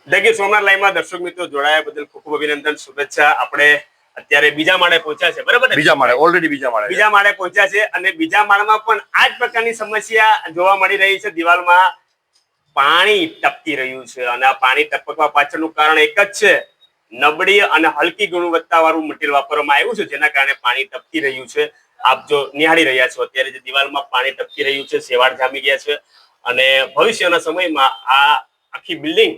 દગી સોમનાથ લાઈવમાં દર્શક મિત્રો જોડાયા બદલ ખૂબ ખૂબ અભિનંદન, શુભેચ્છા. આપણે અત્યારે બીજા માળે પહોંચ્યા છે, બરાબર ને? બીજા માળે, ઓલરેડી બીજા માળે પહોંચ્યા છે અને બીજા માળમાં પણ આ જ પ્રકારની સમસ્યા જોવા મળી રહી છે. દિવાલમાં પાણી ટપકી રહ્યું છે અને આ પાણી ટપકવા પાછળનું કારણ એક જ છે, નબળી અને હલકી ગુણવત્તા વાળું મટીરિયલ વાપરવામાં આવ્યું છે, જેના કારણે પાણી ટપકી રહ્યું છે. આપ જો નિહાળી રહ્યા છો અત્યારે જે દિવાલમાં પાણી ટપકી રહ્યું છે, સેવાળ જામી ગયા છે અને ભવિષ્યના સમયમાં આ આખી બિલ્ડિંગ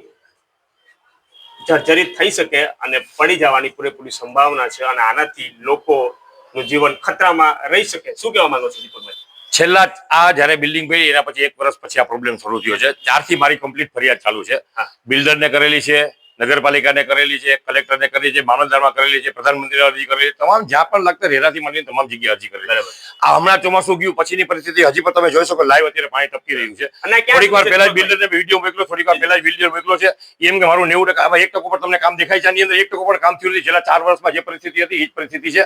જર્જરિત થઈ શકે અને પડી જવાની પૂરેપૂરી સંભાવના છે અને આનાથી લોકોનું જીવન ખતરામાં રહી શકે. શું કહેવા માંગો છો દીપકભાઈ? છેલ્લા આ જયારે બિલ્ડિંગ પડી એના પછી 1 વર્ષ પછી આ પ્રોબ્લેમ શરૂ થયો છે. ત્યારથી મારી કમ્પ્લીટ ફરિયાદ ચાલુ છે. બિલ્ડરને કરેલી છે, નગરપાલિકાને કરેલી છે, કલેક્ટરને કરેલી છે, મામલતદારમાં કરેલી છે, પ્રધાનમંત્રીને અરજી કરેલી, તમામ જ્યાં પણ લાગતા રેરાથી માંડીને તમામ જગ્યાએ અરજી કરેલી. આ હમણાં ચોમાસું ગયું પછીની પરિસ્થિતિ હજી પણ તમે જોઈ શકો, લાઈવ અત્યારે પાણી ટપકી રહ્યું છે. થોડીક વાર પહેલા બિલ્ડરને વિડીયો મોકલો, થોડીક વાર પહેલા વિડીયો મોકલો છે, એમ કે મારું 90% આમાં 1% પર તમને કામ દેખાય છે, આની અંદર 1% પણ કામ થયું નથી. છેલ્લા 4 વર્ષમાં જે પરિસ્થિતિ હતી એ જ પરિસ્થિતિ છે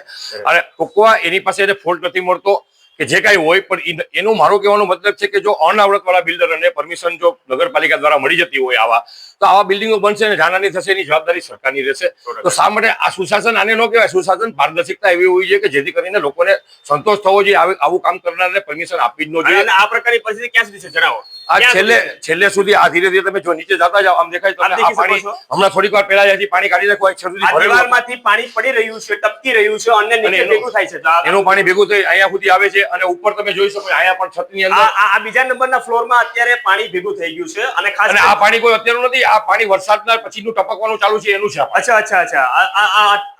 અને ટૂંકવા એની પાસે એને ફોલ્ટ નથી મળતો કે જે કાંઈ હોય, પણ એનું મારું કહેવાનો મતલબ છે કે જો અનાવૃત વાળા બિલ્ડરોને પરમિશન જો નગરપાલિકા દ્વારા મળી જતી હોય આવા, તો આવા બિલ્ડિંગો બનશે અને જાનાની થશે, એની જવાબદારી સરકારની રહેશે. તો શા માટે આ સુશાસન આને ન કહેવાય? સુશાસન પારદર્શિકતા એવી હોવી જોઈએ કે જેથી કરીને લોકોને સંતોષ થવો જોઈએ. આવું કામ કરનારને પરમિશન આપવી જ ન જોઈએ. આ પ્રકારની પરિસ્થિતિ ક્યાં સુધી છે જણાવો? આ છેલ્લે સુધી આ ધીરે ધીરે તમે જો નીચે જતા જાવ, આમ દેખાય તમને આ પાણી હમણાં થોડીક વાર પહેલા જ્યાંથી પાણી કાઢી નાખો દિવાલમાંથી પાણી પડી રહ્યું છે, ટપકી રહ્યું છે અને નીચે ભેગું થાય છે. એનું પાણી ભેગું થઈ અહીંયા સુધી આવે છે અને ઉપર તમે જોઈ શકો અહીંયા પણ છતની અંદર આ બીજા નંબરના ફ્લોરમાં અત્યારે પાણી ભેગું થઈ ગયું છે અને ખાસ આ પાણી કોઈ અત્યારનું નથી, આ પાણી વરસાદના પછીનું ટપકવાનું ચાલુ છે એનું છે. અચ્છા.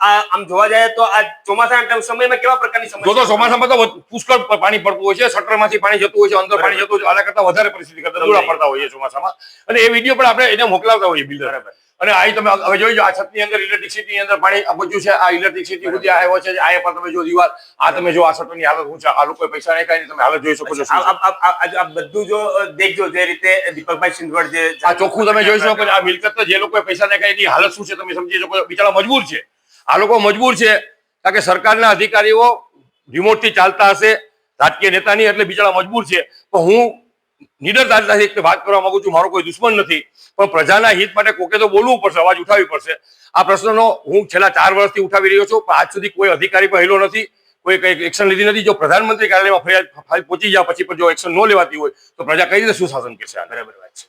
આમ જોવા જાય તો આ ચોમાસાના સમયમાં કેવા પ્રકારની સમસ્યા? જો તો ચોમાસામાં તો પુષ્કળ પાણી પડતું હોય છે, શટરમાંથી પાણી જતું હોય છે, અંદર પાણી જતું હોય છે, આના કરતા વધારે પરિસ્થિતિ કરતા દૂરા પડતા હોય છે ચોમાસામાં. અને એ વિડીયો પણ આપણે એને મોકલાવતા હોઈએ બિલ્ડર. અને આ તમે હવે જોઈ લો, આ છતની અંદર ઇલેક્ટ્રિસિટીની અંદર પાણી આ બધું છે, આ ઇલેક્ટ્રિસિટી સુધી આવ્યો છે. અહીંયા પણ તમે જો દિવાલ, આ તમે જો આ શટરની હાલત શું છે, આ લોકો પૈસા નહીં કાંઈ તમે હાલત જોઈ શકો છો. આ બધું જો દેખજો જે રીતે દીપકભાઈ સિંધવડ જે આ ચોખ્ખું તમે જોઈ શકો છો, આ મિલકત જે લોકો પૈસા નહીં કાંઈ એની હાલત શું છે તમે સમજી શકો છો. બિચારા મજબૂર છે, આ લોકો મજબૂર છે કારણ કે સરકારના અધિકારીઓ રિમોટથી ચાલતા હશે, રાજકીય નેતાની, એટલે બિચારા મજબૂર છે. તો હું નિડરતાથી એક વાત કરવા માંગુ છું, મારો કોઈ દુશ્મન નથી, પણ પ્રજાના હિત માટે કોકે તો બોલવું પડશે, અવાજ ઉઠાવવી પડશે. આ પ્રશ્નનો હું છેલ્લા 4 વર્ષથી ઉઠાવી રહ્યો છું, પણ આજ સુધી કોઈ અધિકારી પણ હેલો નથી, કોઈ કઈ એક્શન લીધી નથી. જો પ્રધાનમંત્રી કાર્યાલયમાં ફરિયાદ પહોંચી જાય પછી પણ જો એક્શન ન લેવાતી હોય તો પ્રજા કઈ રીતે સુશાસન કરશે? બરાબર વાત છે.